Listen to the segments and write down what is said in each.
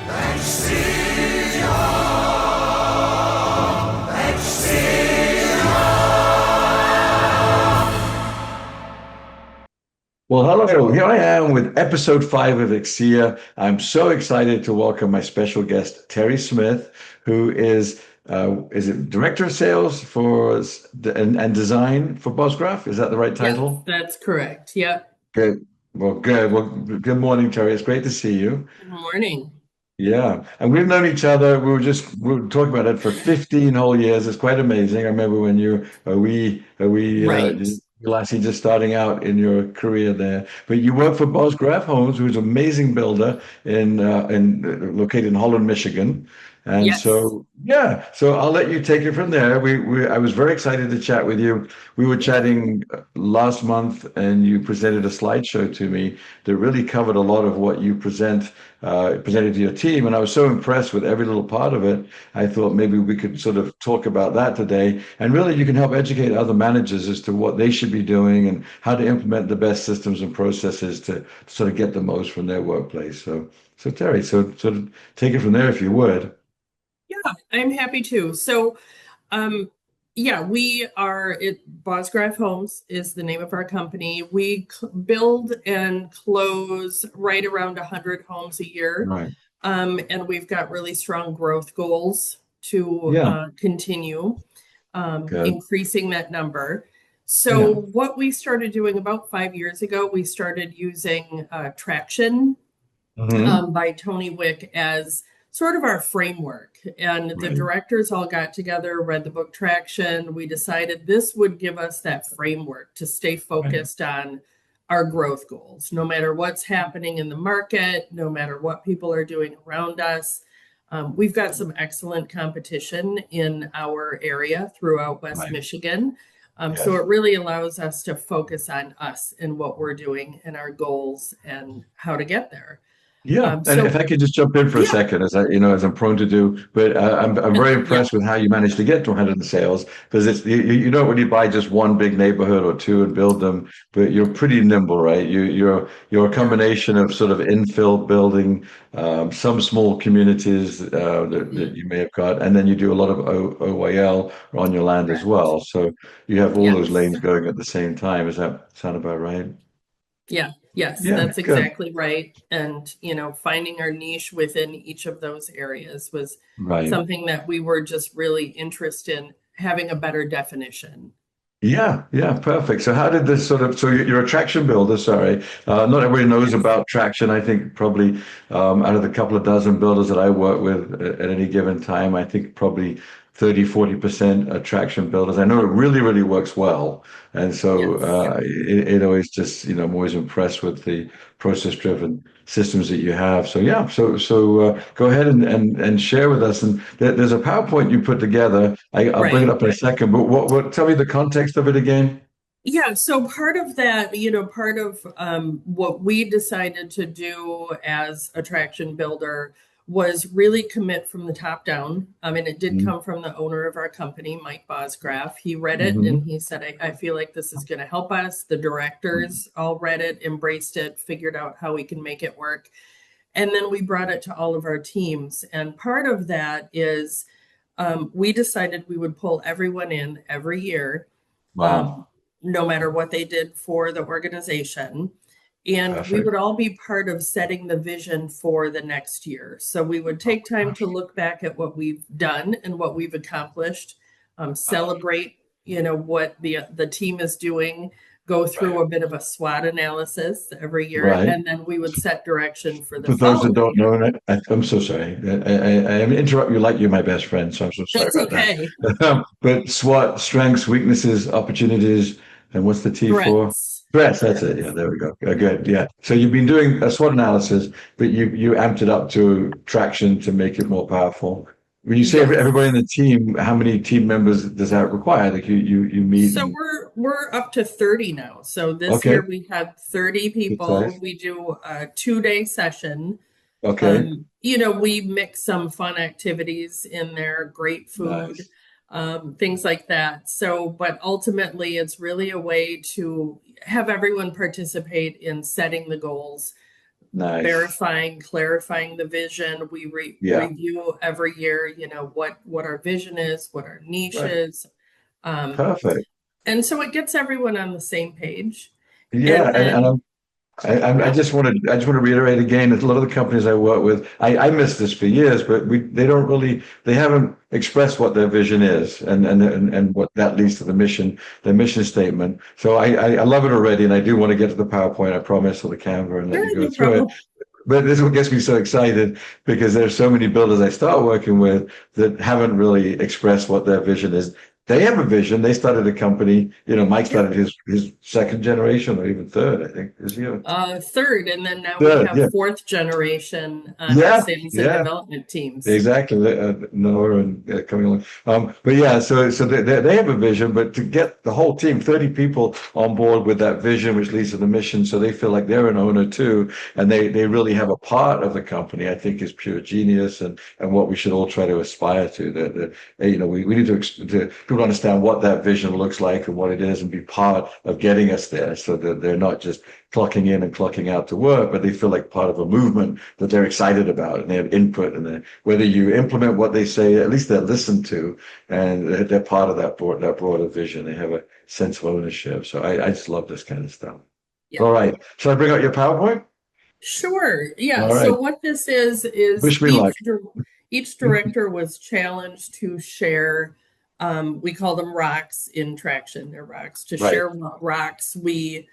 Well, hello. Here I am with episode 5 of EXCIA. I'm so excited to welcome my special guest, Terri Smith, who is it director of sales for and design for Bosgraaf? Is that the right Yes, title? that's correct. Yep. Good. Well, good. Well, good morning, Terri. It's great to see you. Good morning. Yeah, and we've known each other. We were talking about it for 15 whole years. It's quite amazing. I remember when you Right. lassie just starting out in your career there. But you work for Bosgraaf Homes, who's an amazing builder in located in Holland, Michigan. And Yes. so yeah, so I'll let you take it from there. We I was very excited to chat with you. We were chatting last month, and you presented a slideshow to me that really covered a lot of what you presented to your team, and I was so impressed with every little part of it. I thought maybe we could sort of talk about that today, and really you can help educate other managers as to what they should be doing and how to implement the best systems and processes to sort of get the most from their workplace. So Terri, so sort of take it from there if you would. Yeah, I'm happy to. Um, yeah, we are Bosgraaf Homes is the name of our company. We build and close right around 100 homes a year. Right. And we've got really strong growth goals to Yeah. continue Good. increasing that number. So, Yeah. what we started doing about 5 years ago, we started using traction Hmm. by Tony Wick as sort of our framework. And the Right. directors all got together, read the book Traction. We decided this would give us that framework to stay Right. focused on our growth goals, no matter what's happening in the market, no matter what people are doing around us. We've got some excellent competition in our area throughout West Right. Michigan. So Yes. it really allows us to focus on us and what we're doing and our goals and how to get there. Yeah, and if So I could just jump in for a yeah, second, as I'm prone to do, but I'm very yeah, impressed with how you managed to get to 100 in sales because it's you don't really buy just one big neighborhood or two and build them, but you're pretty nimble, right? You're a very. combination of sort of infill building, some small communities that Mhm. you may have got, and then you do a lot of OYL on your land as Correct. well. So you have all those Yes. lanes going at the same time. Does that sound about right? Yeah. Yes, Yeah, that's good. exactly right. And, finding our niche within each of those areas was Right. something that we were just really interested in having a better definition. Yeah, yeah, perfect. So how did this sort of, so you're a traction builder, sorry. Not everybody knows Yes. about traction. I think probably out of the couple of dozen builders that I work with at any given time, I think probably 30, 40% are traction builders. I know it really, really works well. And so Yes. it always just, I'm always impressed with the process-driven systems that you have. So yeah, so go ahead and share with us. And there's a PowerPoint you put together. I'll bring it Right. up in a second, but tell me the context of it again. Yeah, so part of that, part of what we decided to do as a traction builder was really commit from the top down. I mean, it did come from the owner of our company, Mike Bosgraaf. He read it and Mm-hmm. he said, I feel like this is going to help us. The directors all read it, embraced it, figured out how we can make it work. And then we brought it to all of our teams. And part of that is we decided we would pull everyone in every year um, Wow, no matter what they did for the organization. And we perfect. would all be part of setting the vision for the next year. So we would take time to look back at what we've done and what we've accomplished, celebrate, what the team is doing, go through Right, a bit of a SWOT analysis every year, right. and then we would set direction for the For those that following don't year. know, I'm so sorry. I interrupt you like you're my best friend, so I'm so sorry That's about okay. that. But SWOT, strengths, weaknesses, opportunities, and what's the T for? Threats. Threats, that's it. Yeah, Threats. there we go. Good. Yeah. So you've been doing a SWOT analysis, but you amped it up to traction to make it more powerful. When you say everybody in Yes. the team, how many team members does that require? Like you meet So and we're up to 30 now. So this okay, year we had 30 good people. size. We do a 2-day session. Okay, We mix some fun activities in there, great food, nice. things like that. So, but ultimately it's really a way to have everyone participate in setting the goals, Nice. verifying, clarifying the vision. We Yeah. review every year, what our vision is, what our niche Right. is. Um, Perfect. and so it gets everyone on the same page. Yeah, And and then, I yeah, just want to reiterate again that a lot of the companies I work with, I missed this for years, but they haven't expressed what their vision is and what that leads to their mission statement. So I love it already, and I do want to get to the PowerPoint, I promise, or the Canva and let you sure, go no through it. problem. But this is what gets me so excited because there's so many builders I start working with that haven't really expressed what their vision is. They have a vision. They started a company. Mike Yeah. started his second generation or even third, I think. Is he a Third, and then now we third? have Yeah. fourth generation on our Yeah. sales and Yeah. development teams. Exactly, Noah and coming along. But yeah, so they have a vision, but to get the whole team, 30 people on board with that vision, which leads to the mission, so they feel like they're an owner too, and they really have a part of the company, I think is pure genius and what we should all try to aspire to. We need to people understand what that vision looks like and what it is and be part of getting us there so that they're not just clocking in and clocking out to work, but they feel like part of a movement that they're excited about and they have input and whether you implement what they say, at least they're listened to and they're part of that broader vision. They have a sense of ownership. So I just love this kind of stuff. Yeah. All right. Shall I bring out your PowerPoint? Sure. Yeah. All right. So what this is Wish me luck. each director was challenged to share. We call them rocks in traction. They're rocks to Right. share what rocks we,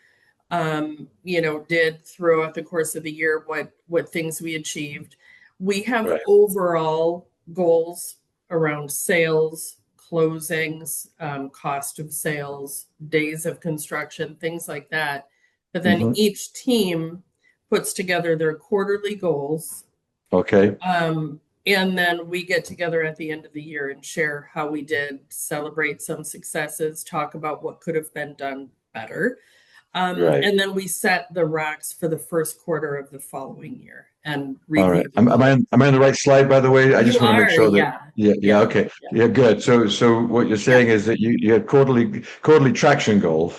did throughout the course of the year, what things we achieved. We have Right. overall goals around sales, closings, cost of sales, days of construction, things like that. But then Hmm. each team puts together their quarterly goals. Okay. And then we get together at the end of the year and share how we did, celebrate some successes, talk about what could have been done better. Right. And then we set the rocks for the first quarter of the following year and All right. review the goal. Am I on the right slide, by the way? I just You want to make are, sure that, yeah, yeah, yeah, yeah, okay. yeah, Yeah, good. So what you're yeah, saying is that you had quarterly traction goals.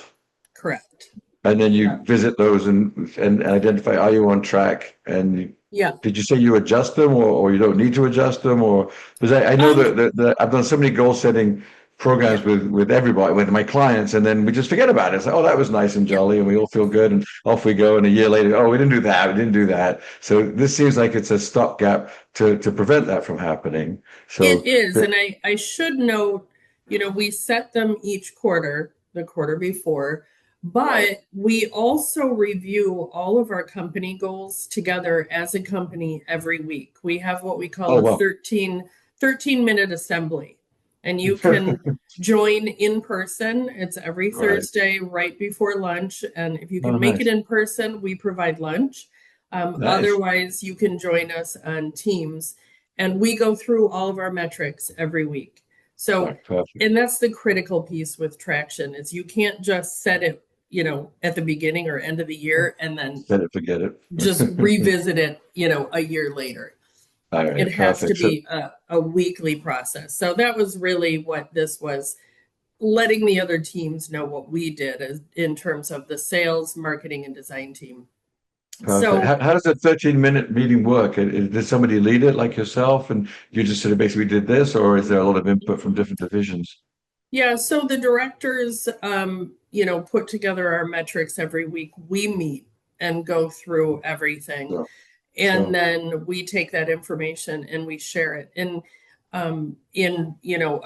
correct. And then you Yeah, visit those and identify, are you on track? And yeah. did you say you adjust them or you don't need to adjust them? Or because I know Um, that I've done so many goal setting programs yeah, with everybody, with my clients, and then we just forget about it. It's like, oh, that was nice and yeah. jolly, and we all feel good, and off we go. And a year later, oh, we didn't do that, we didn't do that. So this seems like it's a stopgap to prevent that from happening. It So is. And I should note, we set them each quarter, the quarter before, right. but we also review all of our company goals together as a company every week. We have what we call Oh a well. 13-minute assembly, and you can join in person. It's every Right. Thursday right before lunch. And if you Oh, can make it nice, in person, we provide lunch. nice. Otherwise, you can join us on Teams and we go through all of our metrics every week. All So, right, perfect. and that's the critical piece with traction is you can't just set it, at the beginning or end of the year and then Set it, forget it. just revisit it, a year later. All It right, has to perfect. So, be a weekly process. So that was really what this was, letting the other teams know what we did in terms of the sales, marketing, and design team. perfect. So How does a 13-minute meeting work? Did somebody lead it like yourself and you just sort of basically did this, or is there a lot of input from different divisions? yeah, so the directors, put together our metrics every week. We meet and go through everything. Sure, And sure. then we take that information and we share it in a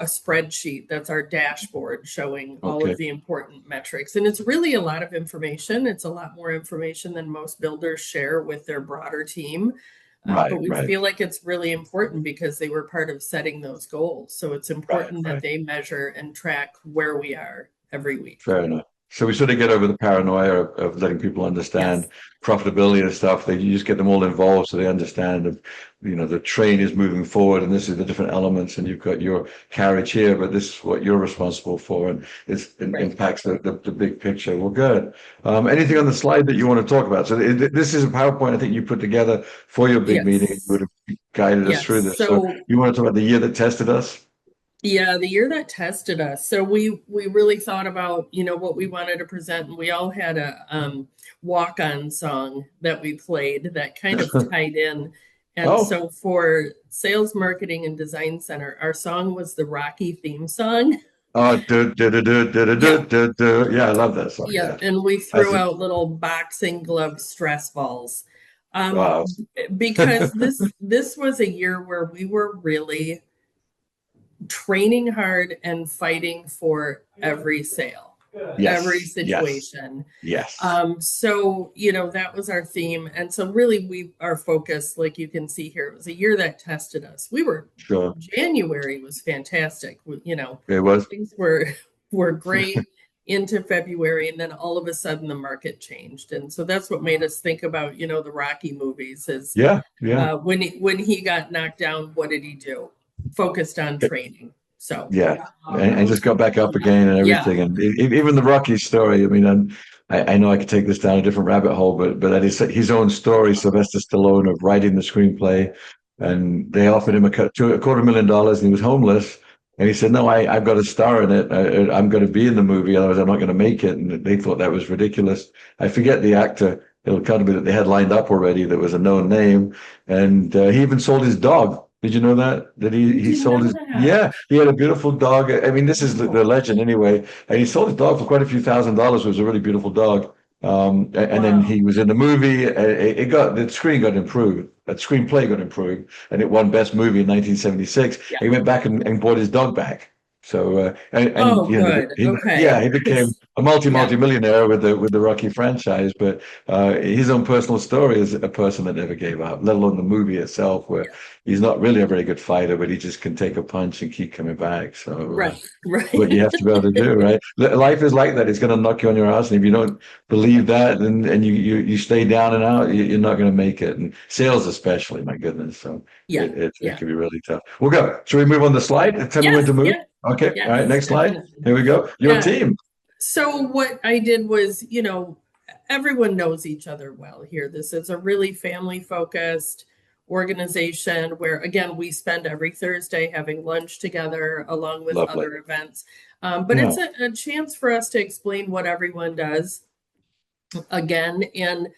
spreadsheet. That's our dashboard showing all of Okay. the important metrics. And it's really a lot of information. It's a lot more information than most builders share with their broader team. But Right, we right, feel like it's really important because they were part of setting those goals. So it's right, important that right. they measure and track where we are every week. Fair enough. So we sort of get over the paranoia of letting people understand Yes. profitability and stuff. You just get them all involved so they understand the train is moving forward and this is the different elements and you've got your carriage here, but this is what you're responsible for and it Right. impacts the big picture. Well, good. Anything on the slide that you want to talk about? So this is a PowerPoint I think you put together for your big meeting. You would Yes. have guided us through Yes. this. So So you want to talk about the year that tested us? Yeah, the year that tested us. So we really thought about, what we wanted to present, and we all had a walk-on song that we played that kind of tied in. And Oh, so for sales, marketing, and design center, our song was the Rocky theme song. oh, Yeah, yeah, I love that song. yeah, Yeah, and we that's threw it. out little boxing glove stress balls. Wow. Because this was a year where we were really training hard and fighting for every sale, every Yes, yes, situation. yes. So, that was our theme. And so really we our focus, like you can see here, it was a year that tested us. Sure, January was fantastic. it was. Things were great into February, and then all of a sudden the market changed. And so that's what made us think about, the Rocky movies is Yeah, yeah. when he got knocked down, what did he do? Focused on training. So Yeah, and just got back up again and yeah, everything, and even the Rocky story. I mean, I know I could take this down a different rabbit hole, but that is his own story, Sylvester Stallone, of writing the screenplay, and they offered him $250,000, and he was homeless, and he said, "No, I've got to star in it. I'm going to be in the movie, otherwise I'm not going to make it." And they thought that was ridiculous. I forget the actor. It'll kind of be that they had lined up already. That was a known name, and he even sold his dog. Did you know that? That I he didn't sold know his, that. yeah, he had a beautiful dog. I mean, this is the Oh, legend anyway. And he sold his dog for quite a few $1,000s. It was a really beautiful dog. And then wow. he was in the movie. The screen got improved. That screenplay got improved, and it won Best Movie in 1976. Yeah. He went back and bought his dog back. So and Oh, you know, good. yeah, Okay. he became a Yeah. multi-millionaire with the Rocky franchise. But his own personal story is a person that never gave up, let alone the movie itself, where Yeah. he's not really a very good fighter, but he just can take a punch and keep coming back. So Right. what you Right. have to be able to do, right? Life is like that. It's going to knock you on your ass, and if you don't believe that, and you stay down and out, you're not going to make it. And sales, especially, my goodness. So Yeah. it Yeah. can be really tough. We'll go. Should we move on the slide? Tell me when Yes. to move. Yeah. Okay. All right. Yes. Next slide. Definitely. Here we go. Your Yeah. team. So what I did was, everyone knows each other well here. This is a really family focused organization where, again, we spend every Thursday having lunch together along with Lovely. other events. But Yeah. it's a chance for us to explain what everyone does again. And,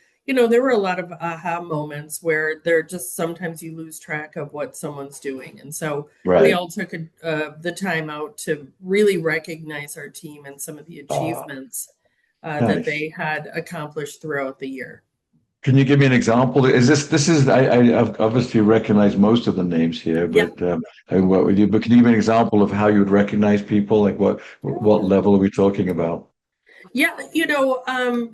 there were a lot of aha moments where there just sometimes you lose track of what someone's doing. And so we Right. all took the time out to really recognize our team and some of the Oh, achievements that nice. they had accomplished throughout the year. Can you give me an example? This is I've obviously recognized most of the names here, Yeah. but I work with you. But can you give me an example of how you would recognize people? Like what level are we talking about? Yeah,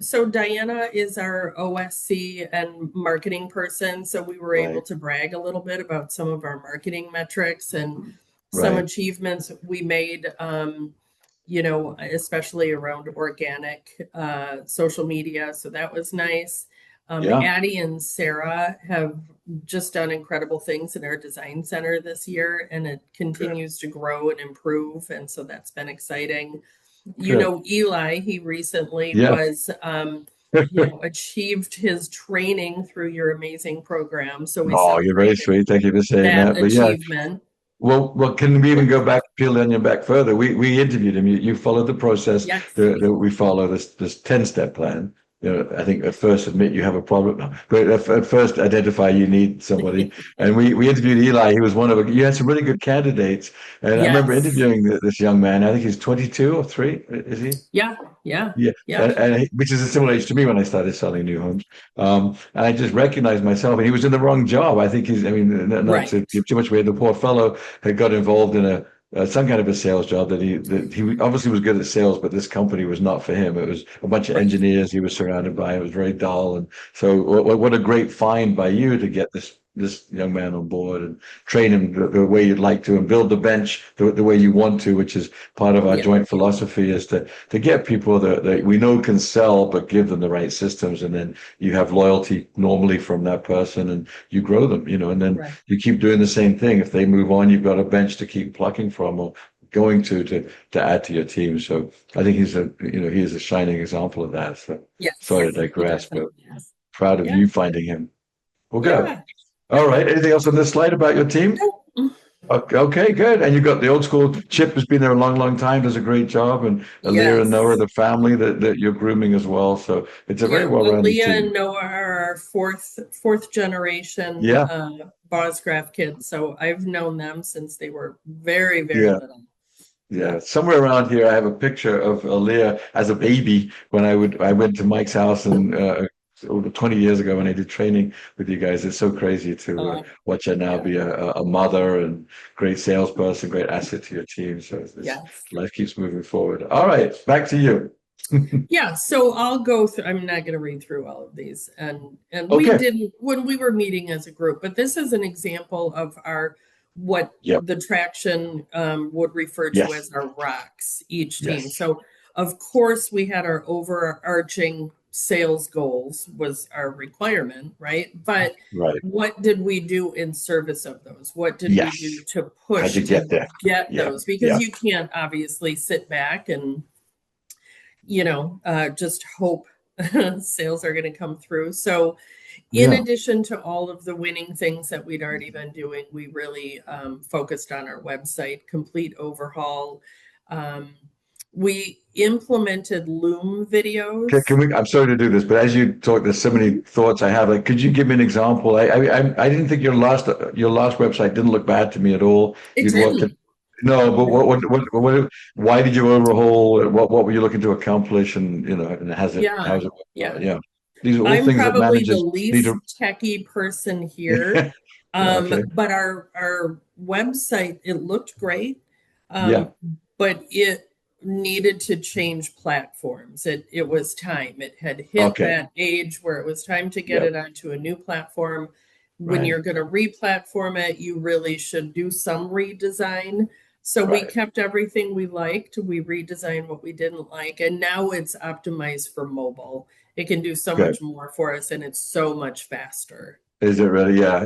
so Diana is our OSC and marketing person. So we were able Right, to brag a little bit about some of our marketing metrics and some right. achievements we made, especially around organic social media. So that was nice. Yeah, Addie and Sarah have just done incredible things in our design center this year, and it good, continues to grow and improve. And so that's been exciting. good. Eli, he recently Yeah. was, achieved his training through your amazing program. So we Oh, you're very celebrated sweet. Thank you for saying that that. But yeah, achievement. well, can we even go back, peel the onion back further? We interviewed him. You followed the process Yes. that we follow, this 10-step plan. I think at first admit you have a problem, no, but at first identify you need somebody. And we interviewed Eli. He was one of you had some really good candidates. And I remember Yes. interviewing this young man. I think he's 22 or 3, is he? Yeah. Yeah. Yeah, Yeah. which is a similar age to me when I started selling new homes. And I just recognized myself, and he was in the wrong job. I think I mean, not Right. to give too much away. The poor fellow had got involved in some kind of a sales job that he obviously was good at sales, but this company was not for him. It was a bunch of Right. engineers he was surrounded by. It was very dull, and so what a great find by you to get this young man on board and train him the way you'd like to, and build the bench the way you want to, which is part of our Yeah. joint philosophy, is to get people that we know can sell, but give them the right systems, and then you have loyalty normally from that person, and you grow them, and then Right. you keep doing the same thing. If they move on, you've got a bench to keep plucking from, or going to add to your team. So I think he is a shining example of that. So sorry to Yes. He digress, but definitely is. proud of Yeah. you finding him. We'll go. Yeah. All right. Anything else on this slide about your team? No. Okay, good. And you've got the old school. Chip has been there a long, long time, does a great job, and Leah and Noah, Yes. the family that you're grooming as well. So it's a very Yeah. Well, well-rounded Leah team. and Noah are our fourth generation Yeah, Bosgraaf kids. So I've known them since they were very, very yeah. little. Yeah, Yeah. somewhere around here, I have a picture of Leah as a baby when I went to Mike's house and over 20 years ago when I did training with you guys. It's so crazy to Uh, watch her now yeah. be a mother and great salesperson, great asset to your team. So Yes. life keeps moving forward. All right, back to you. Yeah, so I'll go through, I'm not going to read through all of these. And we Okay. didn't when we were meeting as a group, but this is an example of our what Yep. the traction would refer to Yes. as our rocks, each team. Yes. So of course we had our overarching sales goals was our requirement, right? But Right. what did we do in service of those? What did we do Yes. to How'd push you to get there? get Yeah. those? Because Yeah. you can't obviously sit back and just hope sales are going to come through. So, in Yeah. addition to all of the winning things that we'd already been doing, we really focused on our website, complete overhaul. Um, we implemented Loom Can videos. we? I'm sorry to do this, but as you talk, there's so many thoughts I have. Like, could you give me an example? I didn't think your last website didn't look bad to me at all. It You'd worked it. didn't. No, but No. why did you overhaul? What were you looking to accomplish? And and Yeah. how's it? Yeah. Yeah, these are all I'm things that probably the managers need to. least techie person here. Yeah. Okay. But our website, it looked great. Yeah. Um, but it needed to change platforms. It was time. It had hit Okay. that age where it was time to get Yep. it onto a new platform. When Right. you're going to re-platform it, you really should do some redesign. So we Right. kept everything we liked. We redesigned what we didn't like, and now it's optimized for mobile. It can do so Good. much more for us, and it's so much faster. Is it really? Yeah.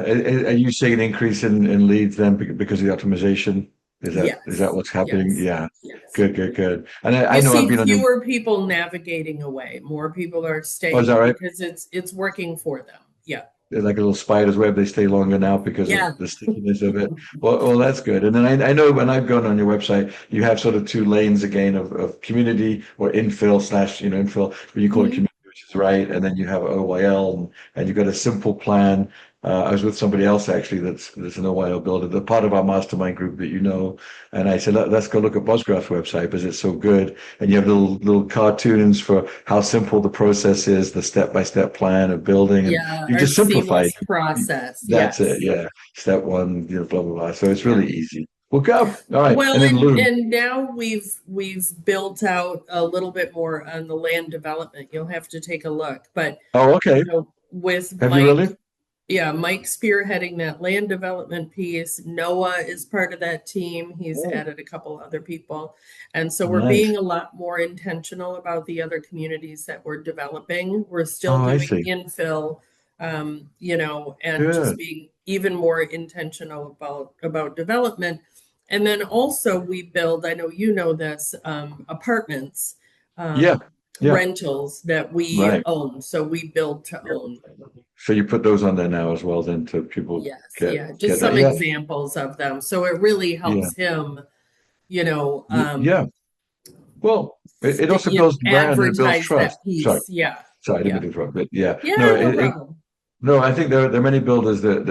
Are you seeing an increase in leads then because of the optimization? Is that Yes, what's happening? yes, Yeah. yes. Good, good, good. And I You know I've see been on your. fewer people navigating away. More people are Oh, is that staying right? because it's working for them. Yeah. They're like a little spider's web. They stay longer now because of Yeah. the stickiness of it. Well, that's good. And then I know when I've gone on your website, you have sort of two lanes again of community or infill slash, infill, but you call it Mhm. community, which is right. And then you have OYL and you've got a simple plan. I was with somebody else actually that's an OYL builder, the part of our mastermind group that you know. And I said, let's go look at Bosgraaf's website because it's so good. And you have little cartoons for how simple the process is, the step-by-step plan of building, and Yeah. you Our just simplify seamless it. process. That's it. Yes. Yeah. Step one, blah, blah, blah. So it's Yeah. really easy. Well, go. All right. Well, And then Loom. and now we've built out a little bit more on the land development. You'll have to take a look. But Oh, okay. with Have you Mike, really? yeah, Mike spearheading that land development piece. Noah is part of that team. He's Oh, added a couple other people. And so we're nice. being a lot more intentional about the other communities that we're developing. We're still Oh, I doing see. infill, and just Good. being even more intentional about development. And then also we build, I know you know this, apartments, Yeah. um, Yeah. rentals that we Right. own. So we build to own. So you put those on there now as well, then to people Yes, get yeah, just get that. some Yeah. examples of them. So it really Yeah. helps him, you know, Yeah. Well, it also builds brand and it builds advertise trust. that Sorry. piece. Yeah, Sorry, I didn't yeah, mean to interrupt, but yeah. No, yeah, no problem. no, I think there are many builders that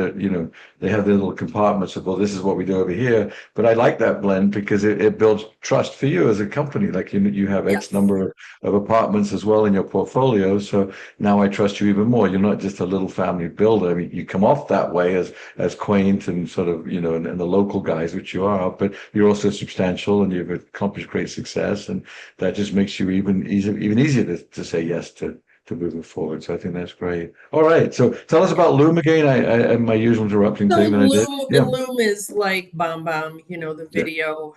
they have their little compartments of, well, this is what we do over here. But I like that blend because it builds trust for you as a company. Like you have X Yes, number of apartments as well in your portfolio. So now I trust you even more. You're not just a little family builder. I mean, you come off that way as quaint and sort of, and the local guys, which you are, but you're also substantial and you've accomplished great success. And that just makes you even easier to say yes to moving forward. So I think that's great. All right. So tell us yeah. about Loom again. I my usual interrupting So thing that I did. Yeah. Loom is like Bomb Bomb, the Yeah. video.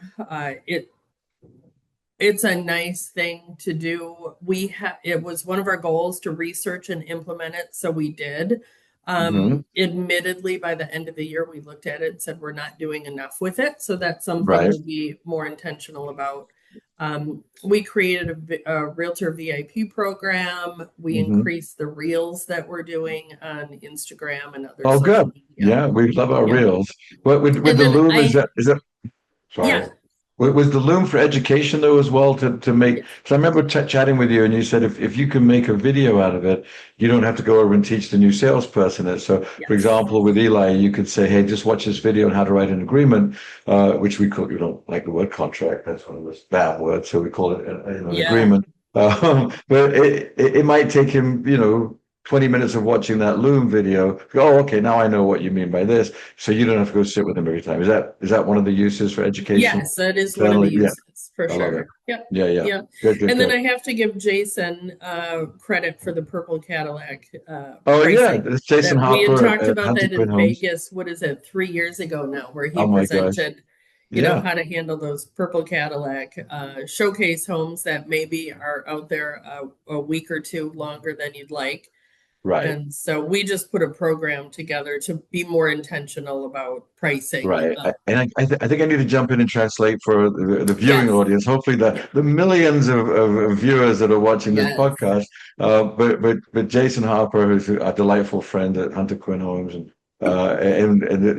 It's a nice thing to do. It was one of our goals to research and implement it, so we did. Hmm. Admittedly, by the end of the year, we looked at it and said we're not doing enough with it. So that's something Right. we'll be more intentional about. We created a Realtor VIP program. We Hmm. increased the reels that we're doing on Instagram and other Oh, social good. media. Yeah, we love our Yeah. reels. But with And the then loom, is that sorry. yeah, Was the loom for education though as well to make? yes, Because I remember chatting with you and you said if you can make a video out of it, you don't have to go over and teach the new salesperson it. So, for yes. example, with Eli, you could say, "Hey, just watch this video on how to write an agreement," which we call, you don't like the word contract. That's one of those bad words, so we call it an Yeah. agreement. But it might take him, 20 minutes of watching that loom video. Oh, okay, now I know what you mean by this. So you don't have to go sit with him every time. Is that one of the uses for education? Yes, that is one of the Internally? Yeah, uses for I love it. sure. Yep. Yeah, yeah. Yep. Good, good, And then good. I have to give Jason credit for the purple Cadillac Oh yeah, pricing it's Jason that we had Harper talked at about Hunter that Quinn in Homes. Vegas. What is it, 3 years ago now, where he Oh my gosh. presented, Yeah, how to handle those purple Cadillac showcase homes that maybe are out there a week or two longer than you'd like. right. And so we just put a program together to be more intentional about pricing. Right. I think I need to jump in and translate for the viewing Yes. audience. Hopefully Yeah. the millions of viewers that are watching this Yes. podcast. But Jason Harper, who's a delightful friend at Hunter Quinn Homes, and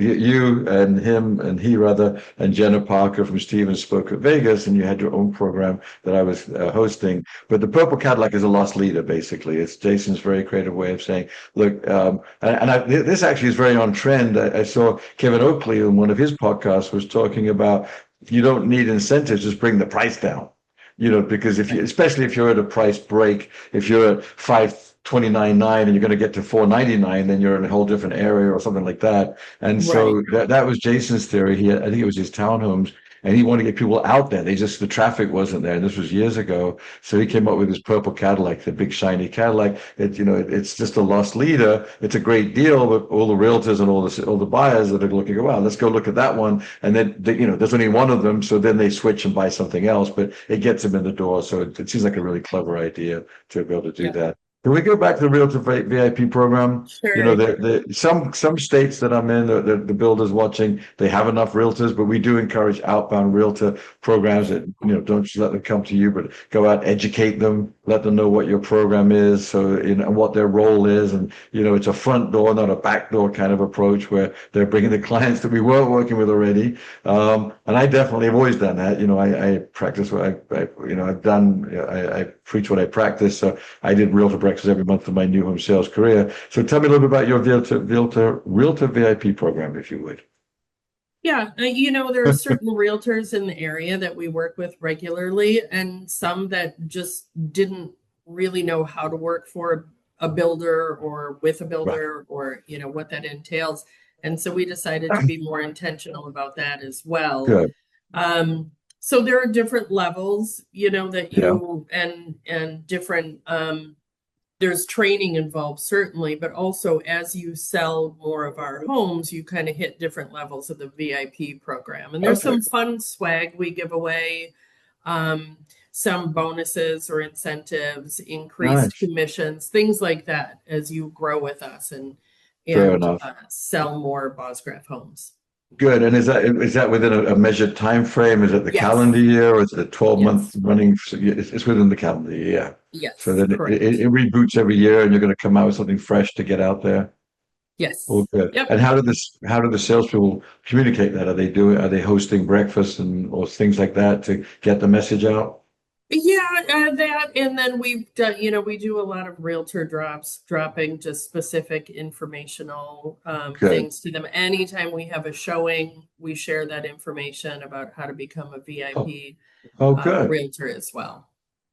you and him and he rather and Jenna Parker from Stevens spoke at Vegas, and you had your own program that I was hosting. But the Purple Cadillac is a lost leader, basically. It's Jason's very creative way of saying, look, this actually is very on trend. I saw Kevin Oakley in one of his podcasts was talking about you don't need incentives, just bring the price down. Because especially if you're at a price break, if you're at 529.9 and you're going to get to 499, then you're in a whole different area or something like that. And Right. so that was Jason's theory. I think it was his townhomes, and he wanted to get people out there. The traffic wasn't there. And this was years ago. So he came up with this purple Cadillac, the big shiny Cadillac. It's just a lost leader. It's a great deal, but all the realtors and all the buyers that are looking, wow, let's go look at that one. And then there's only one of them, so then they switch and buy something else. But it gets them in the door. So it seems like a really clever idea to be able to do Yeah. that. Can we go back to the Realtor VIP program? Sure. Some states that I'm in, the builders watching, they have enough realtors, but we do encourage outbound realtor programs that, don't just let them come to you, but go out, educate them, let them know what your program is, so, and what their role is. And, it's a front door, not a back door kind of approach where they're bringing the clients that we weren't working with already. And I definitely have always done that. I practice what I've done, I preach what I practice. So I did realtor breakfast every month of my new home sales career. So tell me a little bit about your realtor VIP program, if you would. Yeah. There are certain realtors in the area that we work with regularly, and some that just didn't really know how to work for a builder or with a Right. builder or, what that entails. And so we decided to be more intentional about that as well. Good. So there are different levels, that Yeah. you and different there's training involved, certainly, but also as you sell more of our homes, you kind of hit different levels of the VIP program. And there's Okay. some fun swag we give away, um, some bonuses or incentives, increased Nice. commissions, things like that as you grow with us and Fair and enough. sell more Bosgraaf homes. Good. And is that within a measured time frame? Is it the calendar Yes, year or is it a 12-month yes, running? It's within the calendar year. Yeah. So yes, then it, correct. it reboots every year and you're going to come out with something fresh to get out there. All Yes. good. Yep. And how do the salespeople communicate that? Are they hosting breakfast or things like that to get the message out? Yeah, that, and then we've done, we do a lot of realtor dropping just specific informational Good. things to them. Anytime we have a showing, we share that information about how to become a Oh, VIP oh, good. realtor as well.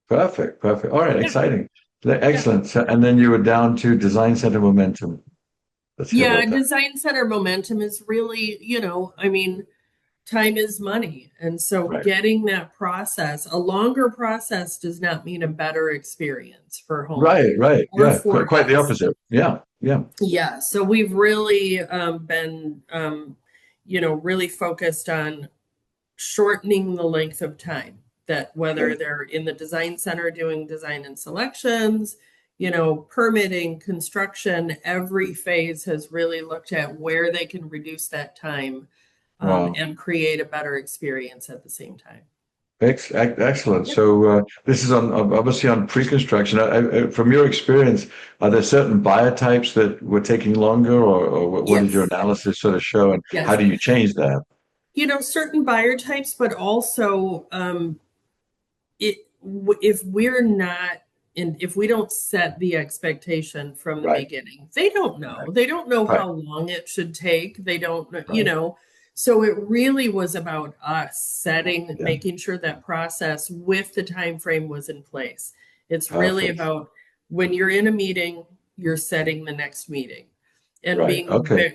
Perfect. Perfect. All right. Yeah, Exciting. yeah. Excellent. So, and then you were down to Design Center Momentum. Let's hear Yeah, about that. design center momentum is really, I mean, time is money. And so Right. getting that process, a longer process does not mean a better experience for Right. homeowners Right. or Yeah. for Quite the us. opposite. Yeah. Yeah. Yeah, so we've really been, really focused on shortening the length of time that whether Good. they're in the design center doing design and selections, permitting, construction, every phase has really looked at where they can reduce that time Wow. and create a better experience at the same time. Excellent. So this is on obviously on pre-construction. From your experience, are there certain buyer types that were taking longer, or what did your Yes, analysis sort of show, and how yes. do you change that? Certain buyer types, but also if we're not and if we don't set the expectation from the Right, beginning, they don't know. right, They don't know right, how long it should take. They don't know, right. So it really was about us setting, Yeah, making sure that process with the time frame was in place. It's really perfect. about when you're in a meeting, you're setting the next meeting and Right. being, Okay.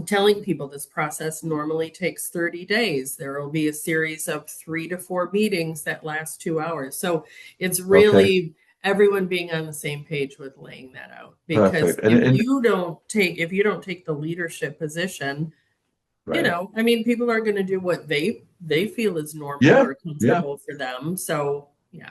telling people this process normally takes 30 days. There will be a series of 3 to 4 meetings that last 2 hours. So it's Okay. really everyone being on the same page with laying that out. Because Perfect. And if you don't take the leadership position, right. I mean, people are going to do what they feel is normal Yeah. or Yeah. comfortable for them. So yeah.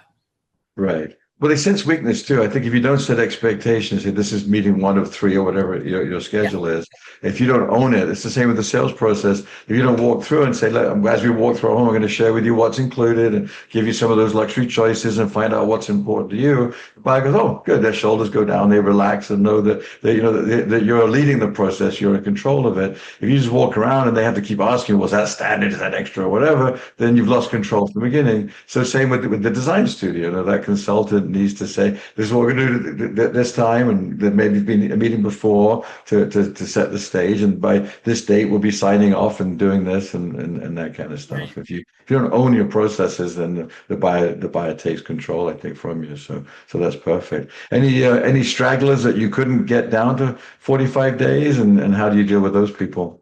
Right. Well, they sense weakness too. I think if you don't set expectations, say this is meeting one of three or whatever your Yeah. schedule is, if you don't own it, it's the same with the sales process. If you don't walk through and say, look, as we walk through our home, I'm going to share with you what's included and give you some of those luxury choices and find out what's important to you. The buyer goes, oh, good. Their shoulders go down. They relax and know that you're leading the process. You're in control of it. If you just walk around and they have to keep asking, was that standard? Is that extra or whatever? Then you've lost control from the beginning. So same with the design studio. That consultant needs to say, this is what we're going to do this time, and there maybe been a meeting before to set the stage, and by this date we'll be signing off and doing this and that kind of Right. stuff. If you don't own your processes, then the buyer takes control, I think, from you. So that's perfect. Any stragglers that you couldn't get down to 45 days, and how do you deal with those people?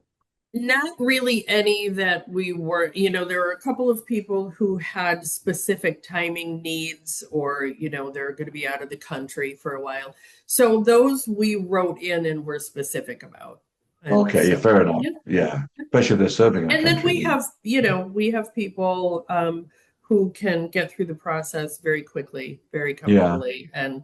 Not really any that we were, there were a couple of people who had specific timing needs or, they're going to be out of the country for a while. So those we wrote in and were specific about. And Okay, yeah, so, fair enough. yeah. Yeah, especially if they're serving our And then country. we have people who can get through the process very quickly, very Yeah, comfortably. And,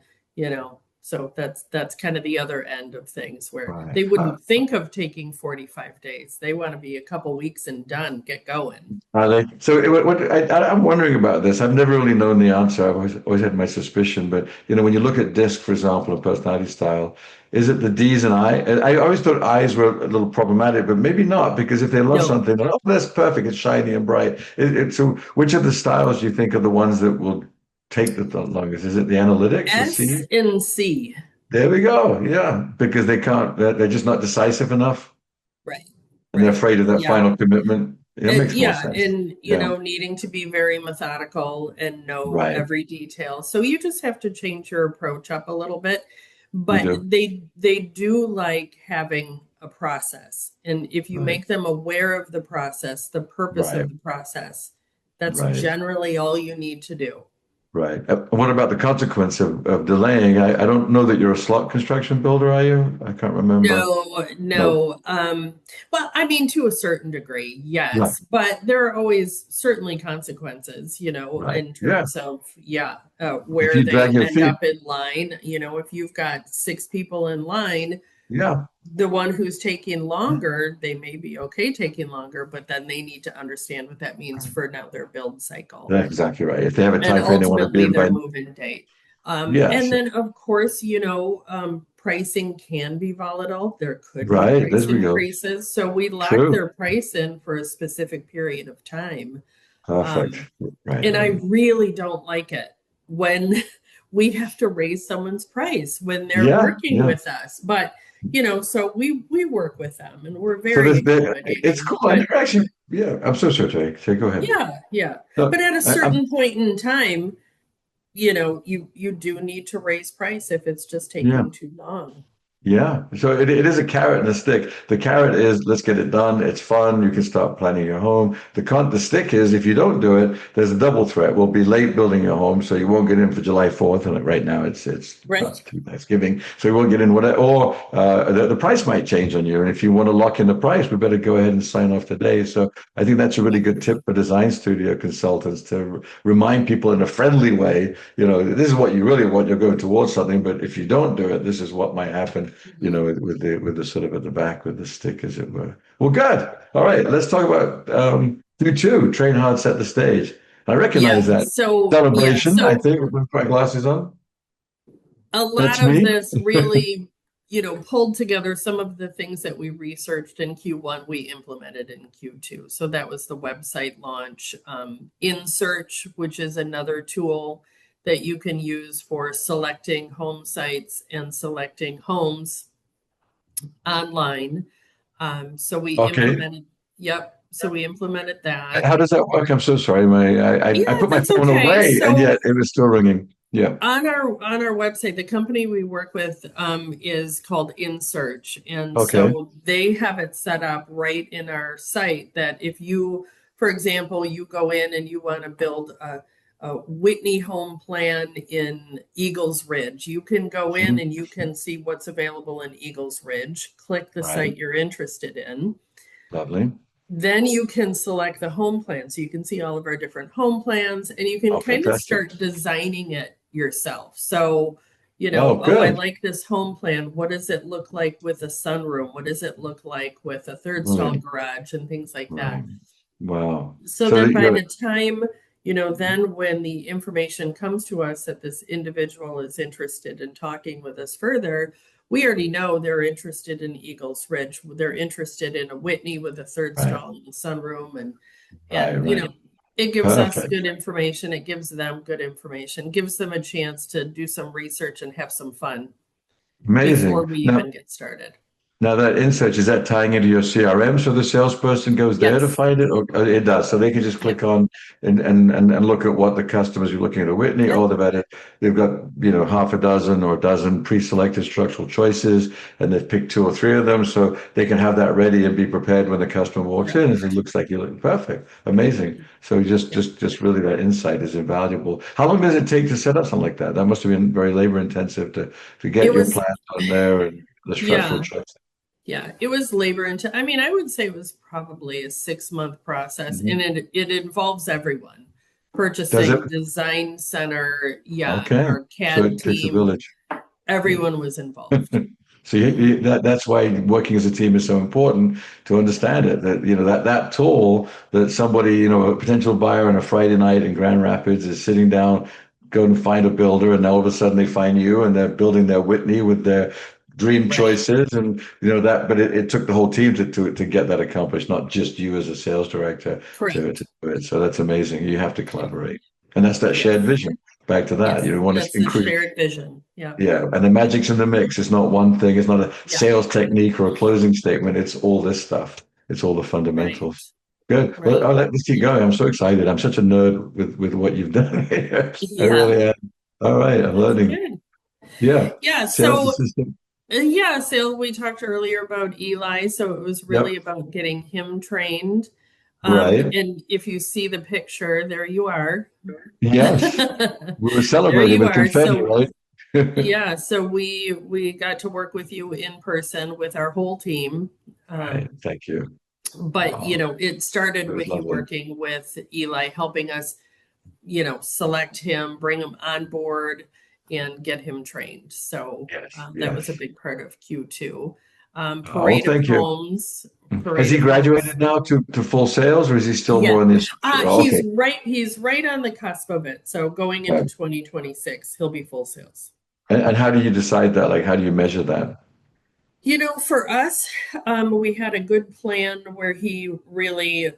so that's kind of the other end of things where right. they wouldn't think of taking 45 days. They want to be a couple weeks and done, get going. Are they? So I'm wondering about this. I've never really known the answer. I've always had my suspicion. But when you look at DISC, for example, a personality style, is it the D's and I? And I always thought I's were a little problematic, but maybe not, because if they love No, something, oh, that's perfect. It's shiny and bright. So which of the styles do you think are the ones that will take the longest? Is it the analytics, the S C? and C. There we go. Yeah, because they can't. They're just not decisive enough, Right, and they're right. afraid of that Yeah. final commitment. It makes more Yeah, sense. and Yeah. needing to be very methodical and know Right. every detail. So you just have to change your approach up a little bit. You But do. they do like having a process. And if you Right. make them aware of the process, the purpose Right. of the process, that's Right. generally all you need to do. Right. What about the consequence of delaying? I don't know that you're a slot construction builder, are you? I can't remember. No, No. no. Well, I mean, to a certain degree, Right. yes, but there are always certainly consequences, Right. in Yeah. terms of, yeah, If where you they drag your end feet. up in line. If you've got 6 people in line, Yeah. the one who's taking longer, they may be okay taking longer, but then they need to understand what that means for now their build cycle That's exactly right. If they have a and time frame they want to be ultimately in their by. move-in date. And Yes. then, of course, pricing can be volatile. There could be Right. There price we go. increases. So we lock True. their price in for a specific period of time. Um, Perfect. Right. and I Right. really don't like it when we have to raise someone's price when they're Yeah. working Yeah. with us. But, so we work with them and we're So very it's accommodating. cool. And But you're actually, yeah. I'm so sorry, Terry. Go ahead. yeah, yeah. No, But at a I'm certain point in time, you do need to raise price if it's just yeah. taking too long. Yeah, so it is a carrot and a stick. The carrot is let's get it done. It's fun. You can start planning your home. The stick is if you don't do it, there's a double threat. We'll be late building your home, so you won't get in for July 4th. And right now it's Right. not to Thanksgiving, so you won't get in. Whatever, or the price might change on you. And if you want to lock in the price, we better go ahead and sign off today. So I think that's a really good tip for design studio consultants to remind people in a friendly way. This is what you really want. You're going towards something, but if you don't do it, this is what might happen. Mhm. With the sort of at the back with the stick, as it were. Well, good. All right, let's talk about do too. Train hard, set the stage. I recognize Yeah. that. So, yeah. Celebration, I So think, with my glasses on. a That's lot of me. this really, pulled together some of the things that we researched in Q1, we implemented in Q2. So that was the website launch, InSearch, which is another tool that you can use for selecting home sites and selecting homes online. So we Okay. implemented, yep. So we implemented that. How does that work? I'm so sorry. I Yeah, put my that's phone okay. away and So yet it was still ringing. Yeah. on our website, the company we work with is called InSearch, and Okay. so they have it set up right in our site that if you, for example, you go in and you want to build a Whitney home plan in Eagles Ridge, you can go in Mhm. and you can see what's available in Eagles Ridge, click the Right. site you're interested in. Lovely. Then you can select the home plan. So you can see all of our different home plans and you can Oh, kind of fantastic. start designing it yourself. So, Oh, oh, I good. like this home plan. What does it look like with a sunroom? What does it look like with a third stall Right. garage and things like Right. that? Wow. So So then that by you're the time, then when the information comes to us that this individual is interested in talking with us further, we already know they're interested in Eagles Ridge. They're interested in a Whitney with a third right. stall and a sunroom Right. and Right. it gives us Perfect. good information, it gives them good information, gives them a chance to do some research and have some fun before Amazing. we Now, even get started. Now that insight, is that tying into your CRM so the salesperson goes there to Yes. find it? Or it does. So they can just click Yep. on and look at what the customers are looking at a Whitney. Yep. Oh, they've got, half a dozen or a dozen pre-selected structural choices, and they've picked two or three of them. So they can have that ready and be prepared when the customer walks in. Correct. And it looks like you look perfect. Amazing. So just Yep. just just really that insight is invaluable. How long does it take to set up something like that? That must have been very labor intensive to get It your was, plans on there and the structural yeah. choices. Yeah, it was labor into, I mean, I would say it was probably a 6 month process and Mhm. it involves everyone. Does it? Purchasing, design center, yeah, Okay. our So CAD it takes a team, village. Yeah. everyone was involved. So Hmm. that's why working as a team is so important to understand it. That that tool that somebody a potential buyer on a Friday night in Grand Rapids is sitting down, going to find a builder, and all of a sudden they find you, and they're building their Whitney with their dream Right. choices, and that. But it took the whole team to get that accomplished, not just you as a sales director to Correct. do it. So that's amazing. You have to Yeah. collaborate, and that's that shared Yes. vision. Back to that, Yes. you want to That's the increase. shared vision. Yeah. Yeah, and the magic's in the mix. It's not one thing. It's not a Yeah. sales technique or a closing statement. It's all this stuff. It's all the Right. fundamentals. Good. Well, Right. I'll let this keep Yeah. going. I'm so excited. I'm such a nerd with what you've done here. I Yeah. really am. All right, I'm That's learning. good. Yeah, Yeah. sales So, assistant. yeah. So we talked earlier about Eli. So it was Yep. really about getting him trained. Right. And if you see the picture, there you are. Yes. We were There celebrating you with are. confetti, So right? yeah, so we got to work with you in person with our whole team. Right. Um, Thank you. but Oh, it started it was with you lovely. working with Eli, helping us, select him, bring him on board, and get him trained. So Yes. that was a Yes. big part of Q2. Oh, Parade of thank you. Homes, Has Parade he of Homes. graduated now to full sales, or is he still Yeah, more in the instructor? Oh, okay. he's right on the cusp of it. So going into Right. 2026, he'll be full sales. And how do you decide that? Like, how do you measure that? For us, we had a good plan where he really,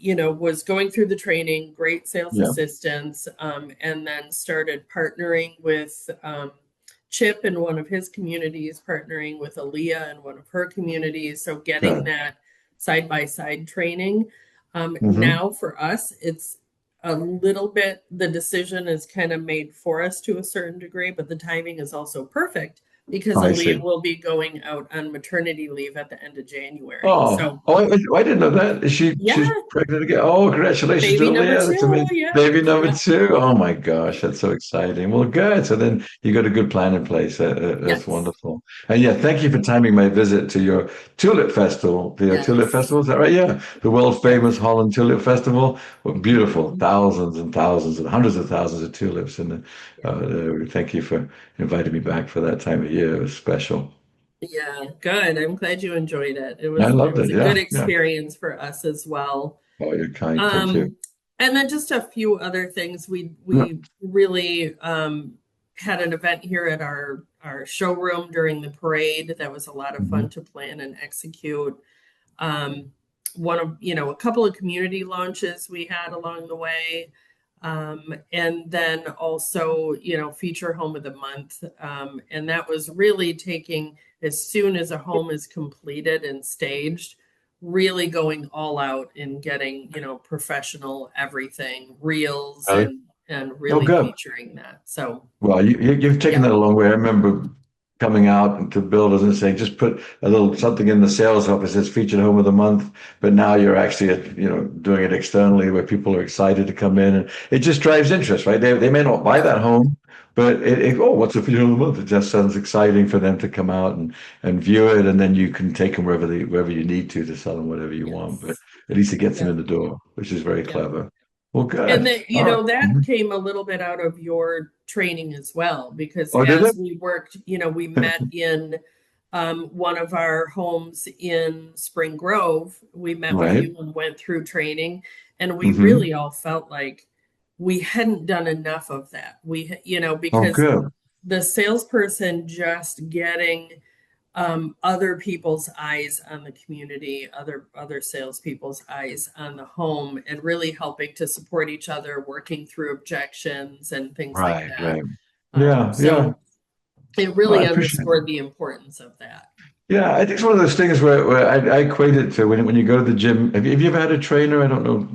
was going through the training, great sales Yeah. assistance, and then started partnering with Chip in one of his communities, partnering with Aaliyah in one of her communities. So getting Good. that side by side training. Hmm. Now for us, it's a little bit, the decision is kind of made for us to a certain degree, but the timing is also perfect because I Aaliyah see. will be going out on maternity leave at the end of January. Oh, So, oh, I didn't know that. She's yeah, pregnant again. Oh, congratulations to baby number Leah. That's two. amazing. Yeah, Baby number yeah, two. Oh my gosh, that's so exciting. Well, good. So then you got a good plan in place. That's yes, wonderful. And yeah, thank you for timing my visit to your Tulip Festival. The Tulip yes, Festival, is that right? Yeah, the world yep, famous Holland Tulip Festival. Well, beautiful. mhm, Thousands and thousands and hundreds of thousands of tulips. And yeah. thank you for inviting me back for that time of year. It was special. Yeah, good. I'm glad you enjoyed it. It I was loved it. a good Yeah, yeah. experience for us as well. Oh, you're kind. Thank you. Um, and then just a few other things. We Yeah. we really had an event here at our showroom during the parade that was a lot of Hmm. fun to plan and execute. Um, one of, a couple of community launches we had along the way. And then also, feature home of the month. And that was really taking, as soon as a home is completed and staged, really going all out in getting, professional everything, reels Really? and Oh, really good. featuring that. So Well, you've taken yeah, that a long way. I remember coming out to builders and saying, just put a little something in the sales office that's featured home of the month. But now you're actually, doing it externally where people are excited to come in, and it just drives interest, right? They may not buy yeah, that home, but oh, what's a feature home of the month? It just sounds exciting for them to come out and view it, and then you can take them wherever you need to sell them whatever you want. But yes, at least it gets them yeah, in the door, which is very yeah. clever. Well, And good. that, All right. that Mhm. came a little bit out of your training as well, because Oh, did as it? we worked, we met in one of our homes in Spring Grove. We met with Right. you and went through training, and we Hmm. really all felt like we hadn't done enough of that. Oh, Because good. the salesperson just getting other people's eyes on the community, other salespeople's eyes on the home, and really helping to support each other, working through objections and things like Right, that. right. Yeah, yeah. So it Well, I really appreciate it. underscored the importance of that. Yeah, I think it's one of those things where I equate it to when you go to the gym. Have you ever had a trainer? I don't know,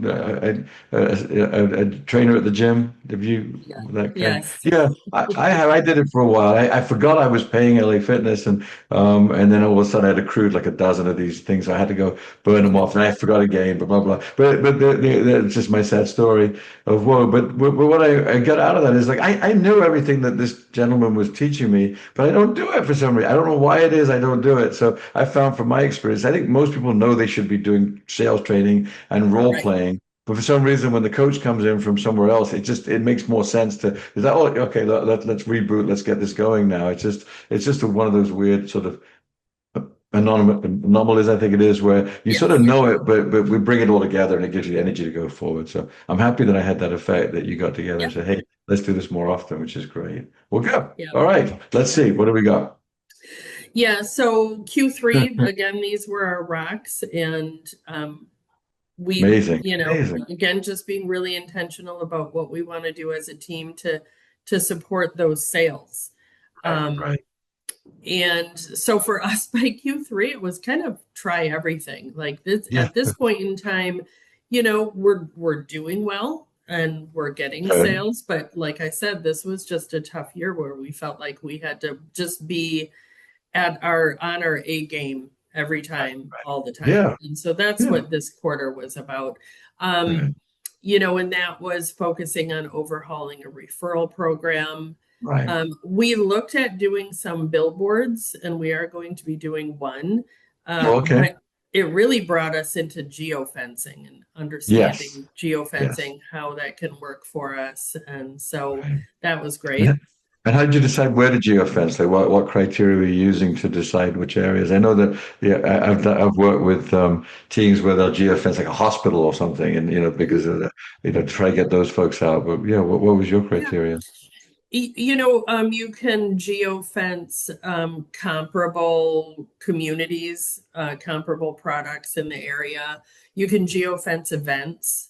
a trainer at the gym. Have you Yeah. that kind? Yes. Yeah, I have. I did it for a while. I forgot I was paying LA Fitness, and then all of a sudden I had accrued like a dozen of these things. I had to go burn them off, and I forgot again. Blah blah blah. But it's just my sad story of woe. But what I got out of that is like I knew everything that this gentleman was teaching me, but I don't do it for some reason. I don't know why it is I don't do it. So I found from my experience, I think most people know they should be doing sales training and role Right. playing. But for some reason, when the coach comes in from somewhere else, it makes more sense to is that, oh, okay, let's reboot, let's get this going now. It's just one of those weird sort of anomalies, I think it is, where you sort of Yes. know it, but we bring it all together and it gives you energy to go forward. So I'm happy that I had that effect that you got together and Yep. said, hey, let's do this more often, which is great. Well, good. Yep. All right, let's see. What do we got? Yeah. So Q3, again, these were our rocks. And we, Amazing, amazing. again, just being really intentional about what we want to do as a team to support those sales. Right, Um, right. and so for us by Q3, it was kind of try everything. Like this Yeah. at this point in time, we're doing well and we're getting Okay. sales, but like I said, this was just a tough year where we felt like we had to just be at our on our A game every Right, time, right. all the time. Yeah, And so that's yeah. what this quarter was about. Um, Okay. and that was focusing on overhauling a referral program. Right. We looked at doing some billboards, and we are going to be doing one. Oh, okay. But it really brought us into geofencing and Yes. understanding Yes. geofencing, how that can work for us. And so Right. that was And great. and how did you decide where to geofence? Like, what criteria were you using to decide which areas? I know that, yeah, I've worked with teams where they'll geofence like a hospital or something, and because of the, try to get those folks out. But yeah, what was your Yeah. criteria? You can geofence comparable communities, comparable products in the area. You can geofence events,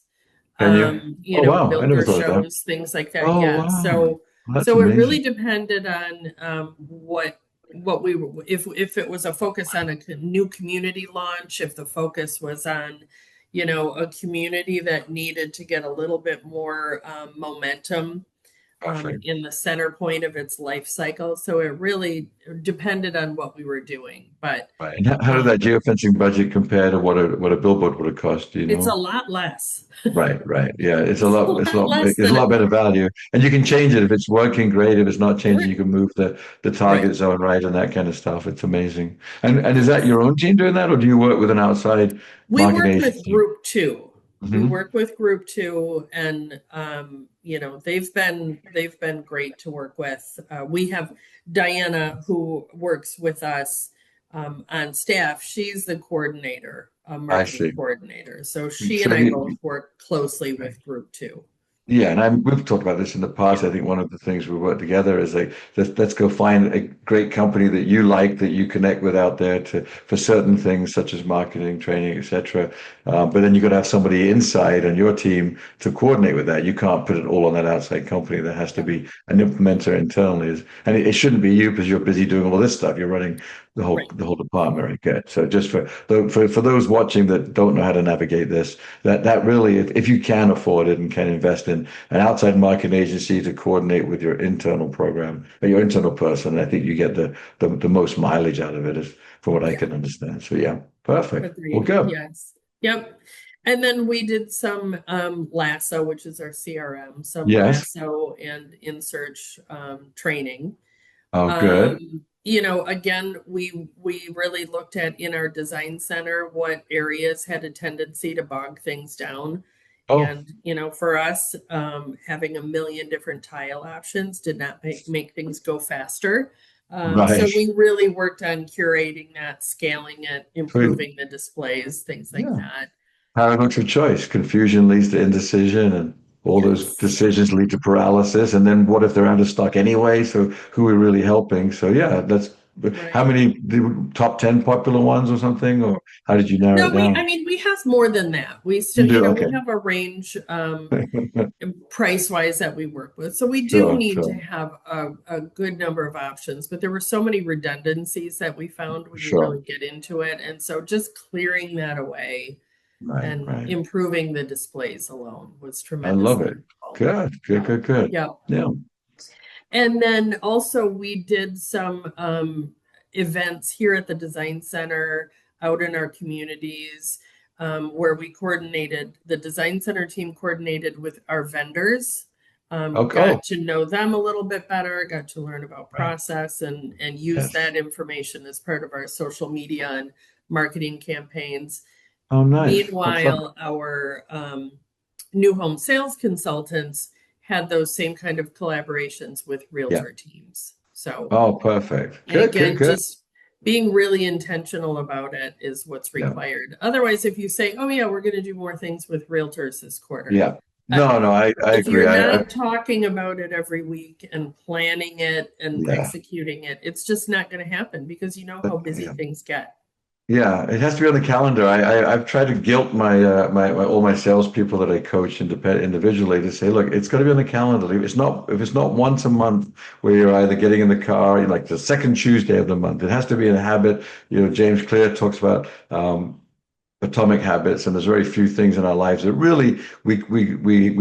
Can you? Oh wow, I never builder thought of that. shows, things like that. Oh Yeah. wow, So, that's so it amazing. really depended on what we were, if it was a focus on a new community launch, if the focus was on, a community that needed to get a little bit more momentum Perfect. in the center point of its life cycle. So it really depended on what we were doing. But Right. And how did that um, geofencing budget compare to what a billboard would have cost? Do you it's a know? lot less. Right, right. Yeah, It's a lot less it's a than lot better value. And you can change it if it's working great. If it's not changing, right. you can move the Right. target zone right and that kind of stuff. It's amazing. And is that your own team doing that, or do you work with an outside We marketing work with agency? group two. We Hmm. work with group two, and they've been great to work with. We have Diana who works with us. on staff. She's the coordinator, I marketing see. coordinator. So she So and I both work closely okay. with group two. Yeah, and we've talked about this in the past. Yeah, I think one of the things we work together is like let's go find a great company that you like that you connect with out there to for certain things such as marketing, training, etc. But then you got to have somebody inside on your team to coordinate with that. You can't put it all on that outside company. There has to yeah, be an implementer internally, and it shouldn't be you because you're busy doing all this stuff. You're running right. the whole department, right? Good. So just for those watching that don't know how to navigate this, that really, if you can afford it and can invest in an outside marketing agency to coordinate with your internal program, or your internal person, I think you get the most mileage out of it, is from what I Yeah, can understand. So yeah, perfect. Well, agreed. good. Yes. Yep. And then we did some Lasso, which is our CRM, some Yes. Lasso and InSearch training. Oh, good. Again, we really looked at in our design center what areas had a tendency to bog things down. Oh, And, for us, having a million different tile options did not make things go faster. So right. we really worked on curating that, scaling it, So, improving the displays, things like yeah. that. Paradox of choice. Confusion leads to indecision, and all those Yes. decisions lead to paralysis. And then what if they're out of stock anyway? So who are we really helping? So yeah, that's how Right. many the top 10 popular ones or something, or how did you narrow No, it down? we have more than that. We You still, do, we okay. have a range. Price wise that we work with. So we do Sure, need to sure, have a good number of options, but there were so many redundancies that we found when you sure. really get into it. And so just clearing that away Right, and right. improving the displays alone was I love tremendously it. helpful. Good, good, Yeah. good, good. Yeah. Yeah. And then also we did some events here at the Design Center, out in our communities, where we coordinated, the Design Center team coordinated with our vendors, Okay. Oh, got to know them a little bit better, got to learn about right. process and use Yes. that information as part of our social media and marketing campaigns. Oh, nice. How fun. Meanwhile, our new home sales consultants had those same kind of collaborations with Yeah. realtor teams. So, Oh, perfect. and Good, good, again, good. just being really intentional about it is what's Yeah. required. Otherwise, if you say, oh, yeah, we're going to do more things with realtors this quarter, Yeah. uh, No, no, I if you're agree. not talking about it every week and planning it and Yeah. executing it, it's just not going to happen because you know how busy Yeah. things get. Yeah, it has to be on the calendar. I've tried to guilt my all my salespeople that I coach individually to say, look, it's got to be on the calendar. If it's not once a month where you're either getting in the car, like the second Tuesday of the month, it has to be a habit. James Clear talks about atomic habits, and there's very few things in our lives that really we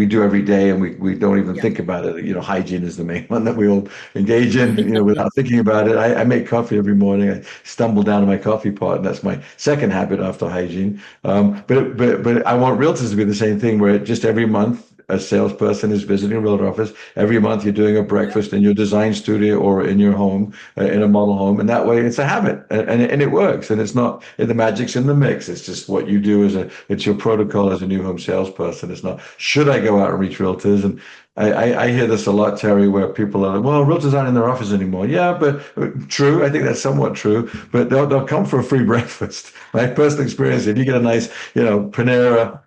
do every day, and we don't even Yeah. think about it. Hygiene is the main one that we all engage in, without thinking about it. I make coffee every morning. I stumble down to my coffee pot, and that's my second habit after hygiene. But I want realtors to be the same thing, where just every month a salesperson is visiting a realtor office. Every month you're doing a Yeah. breakfast in your design studio or in your home, in a model home, and that way it's a habit, and it works. And it's not the magic's in the mix. It's just what you do it's your protocol as a new home salesperson. It's not should I go out and reach realtors. And I hear this a lot, Terry, where people are like, well, realtors aren't in their office anymore. Yeah, but true. I think that's somewhat true. But they'll come for a free breakfast. My personal experience, if you get a nice, Panera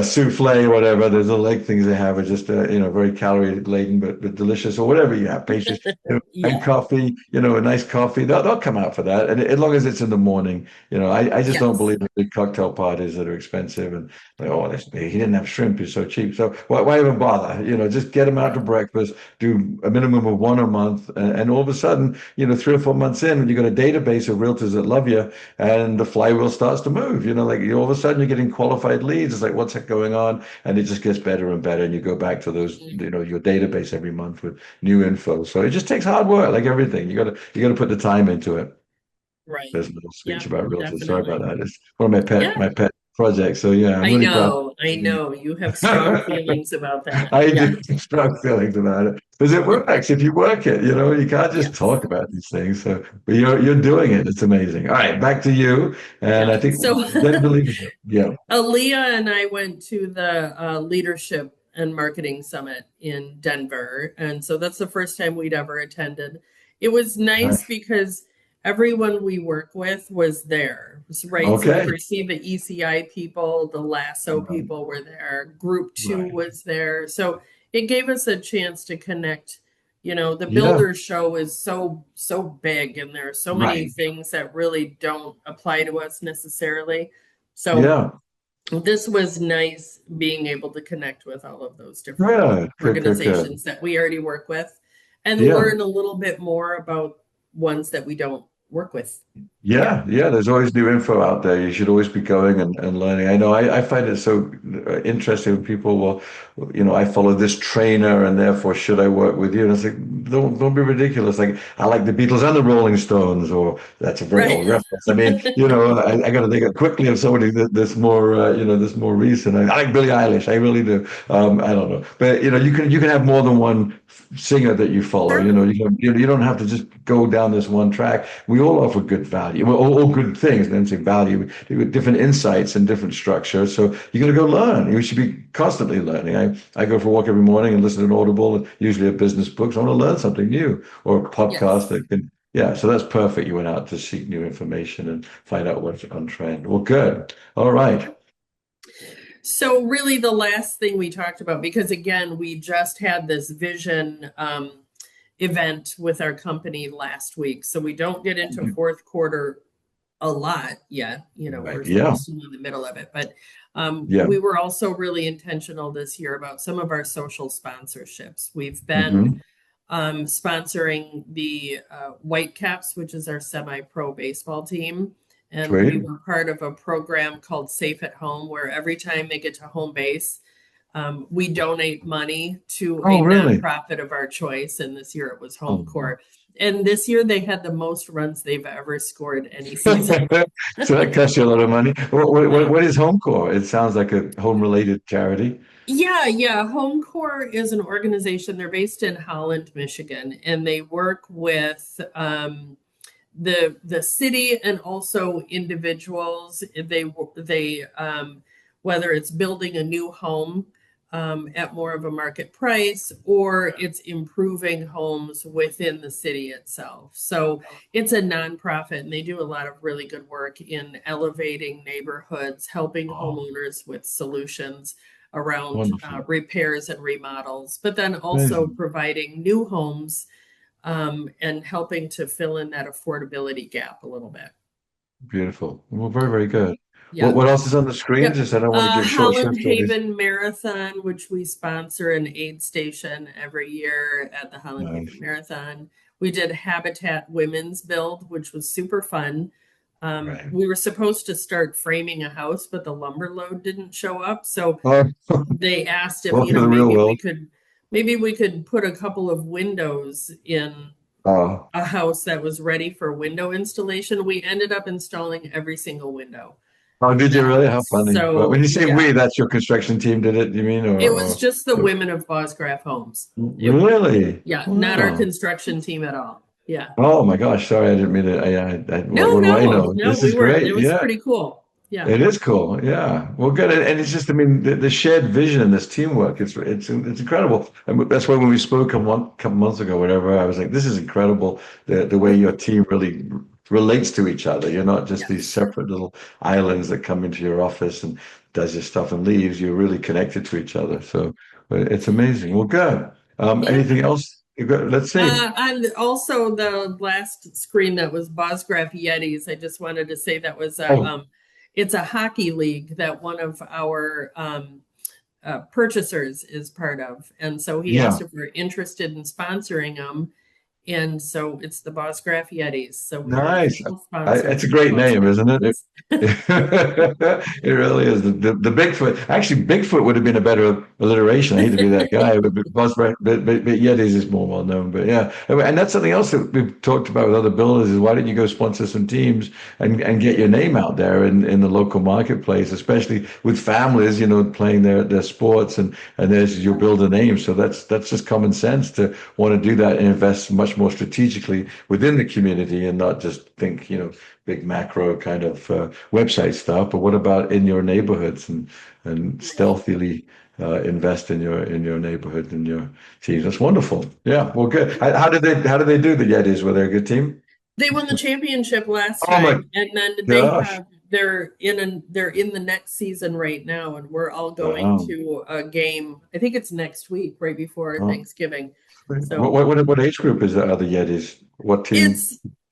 souffle, whatever. There's little egg things they have are just, very calorie laden, but delicious, or whatever you have, pastries, and Yeah. coffee, a nice coffee. They'll come out for that. And as long as it's in the morning, I just don't Yes. believe in big cocktail parties that are expensive and like, oh, he didn't have shrimp. He's so cheap. So why even bother? Just get them out to Right. breakfast, do a minimum of one a month. And all of a sudden, 3 or 4 months in, you've got a database of realtors that love you, and the flywheel starts to move. Like all of a sudden you're getting qualified leads. It's like, what's going on? And it just gets better and better. And you go back to those, Mhm. your database every month with new info. So it just takes hard work, like everything. You gotta put the time into it. Right. There's a little speech Yeah, about realtors. Sorry about definitely. that. It's one of Yeah, my pet projects. So yeah, I'm I really proud. know. I know. You have strong feelings about that. I Yeah. do have strong feelings about it because it works if you work it. You can't just Yes. talk about these things. So, but you're doing it. It's amazing. All right, back to you. And Yeah. I think So then the leadership. Yeah, Aaliyah and I went to the Leadership and Marketing Summit in Denver. And so that's the first time we'd ever attended. It was nice nice. because everyone we work with was there, right? So Okay. if you see the ECI people, the Lasso Um, people were there, Group Two right. was there. So it gave us a chance to connect. You know, the Yeah. builder show is so big, and there are so many Right. things that really don't apply to us necessarily. So Yeah. this was nice being able to connect with all of those different Good. Good. Good. Good. organizations that we already work with and Yeah. learn a little bit more about ones that we don't work with. Yeah. Yeah, yeah, there's always new info out there. You should always be going and learning. I know I find it so interesting when people will, I follow this trainer and therefore should I work with you? And it's like, don't be ridiculous. Like, I like the Beatles and the Rolling Stones, or that's a very Right. old reference. I mean, I got to think quickly of somebody that's more, that's more recent. I like Billie Eilish. I really do. I don't know. But, you can have more than one singer that you follow. Sure. You don't have to just go down this one track. We all offer good value, well, all good things. And then say value, different insights and different structures. So you got to go learn. You should be constantly learning. I go for a walk every morning and listen to an Audible, and usually a business book. So I want to learn something new, or a podcast Yes. that can. Yeah, so that's perfect. You went out to seek new information and find out what's on trend. Well, good. All right. So really the last thing we talked about, because again, we just had this vision event with our company last week. So we don't get into fourth quarter a lot yet. Right. We're Yeah. still in the middle of it, but Yeah. we were also really intentional this year about some of our social sponsorships. We've been Hmm. sponsoring the Whitecaps, which is our semi-pro baseball team. And we Sweet. were part of a program called Safe at Home, where every time they get to home base, we donate money to Oh, a really? nonprofit of our choice. And this year it was Home Oh. Court. And this year they had the most runs they've ever scored any season. So that costs you a lot of money. What is home core? It sounds like a home-related charity. Yeah. Home Core is an organization. They're based in Holland, Michigan, and they work with the city and also individuals. They whether it's building a new home at more of a market price, or it's improving homes within the city itself. So it's a nonprofit, and they do a lot of really good work in elevating neighborhoods, helping Oh, homeowners with solutions around wonderful. repairs and remodels, but then also Amazing. providing new homes and helping to fill in that affordability gap a little bit. Beautiful. Well, very, very good. What Yeah. what else is on the screen? Yep. Just I don't want to give short Holland shift to these. Haven Marathon, which we sponsor an aid station every year at the Holland Haven Nice. Marathon. We did Habitat Women's Build, which was super fun. Right. We were supposed to start framing a house, but the lumber load didn't show up. So Oh, they asked if, welcome to the real world. maybe we could put a couple of windows in Oh, a house that was ready for window installation. We ended up installing every single window. oh, did you really? How funny. But when So you say yeah, we, that's your construction team did it, you mean? it was just the Or women of Bosgraaf Homes. It, really? yeah, not our Wow. construction team at all. Yeah. Oh my gosh, sorry, I didn't mean to. What do I know? No, This we is weren't. great. It was Yeah. pretty cool. Yeah. It is cool, yeah. Well, good, and it's just, I mean, the shared vision and this teamwork, it's incredible. And that's why when we spoke couple months ago, whatever, I was like, this is incredible. The way your team really relates to each other. You're not just these Yes. separate little islands that come into your office and does your stuff and leaves. You're really connected to each other. So it's amazing. Well, good. Anything Yeah. else? Let's see. And also the last screen that was Bosgraaf Yetis. I just wanted to say that was Oh, it's a hockey league that one of our purchasers is part of, and so he yeah. asked if we're interested in sponsoring them, and so it's the Bosgraaf Yetis. So we are Nice. official sponsors It's a of the great name, Bosgraaf isn't it? Yetis. It really is. The Bigfoot. Actually, Bigfoot would have been a better alliteration. I hate to be that guy, but Yetis is more well known. But yeah, and that's something else that we've talked about with other builders is why don't you go sponsor some teams and get your name out there in the local marketplace, especially with families, playing their sports and there's you build a name. So that's just common sense to want to do that and invest much more strategically within the community and not just think, big macro kind of website stuff, but what about in your neighborhoods and stealthily invest in your neighborhood and your teams? That's wonderful. Yeah, well, good. How did they do the Yetis? Were they a good team? They won the championship last Oh my time, and then gosh. they're in the next season right now, and we're all going Wow. to a game. I think it's next week, right before Oh, Thanksgiving. what, So what age group is that, are the Yetis? What team?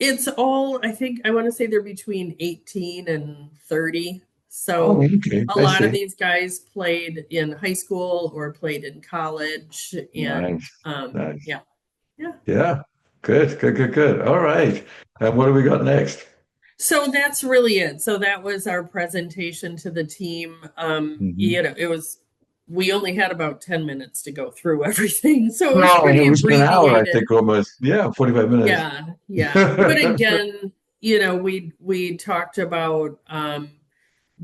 it's all, I think, I want to say they're between 18 and 30. Oh, So okay. a I lot of see. these guys played in high school or played in college, and Nice. Nice. yeah, yeah. Yeah. Good, good, good, good. All right. And what do we got next? So that's really it. So that was our presentation to the team. Hmm. It was, we only had about 10 minutes to go through everything. So it was No, it pretty was an hour, I abbreviated. think, almost. Yeah, 45 minutes. Yeah, yeah. But again, we talked about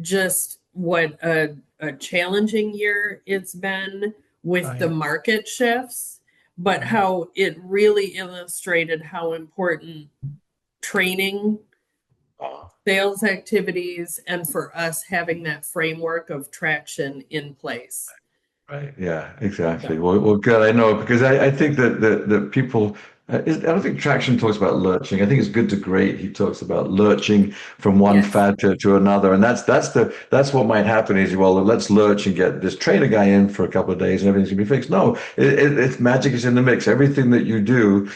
just what a challenging year it's been with the Right. market shifts, but Right. how it really illustrated how important training, Oh. sales activities, and for us having that framework of traction in place. Right. Yeah, exactly. So, Well, good. I know because I think that people, I don't think Traction talks about lurching. I think it's Good to Great. He talks about lurching from one yes. fad to another, and that's what might happen is, well, let's lurch and get this trainer guy in for a couple of days and everything's gonna be fixed. No, it's magic is in the mix. Everything that you do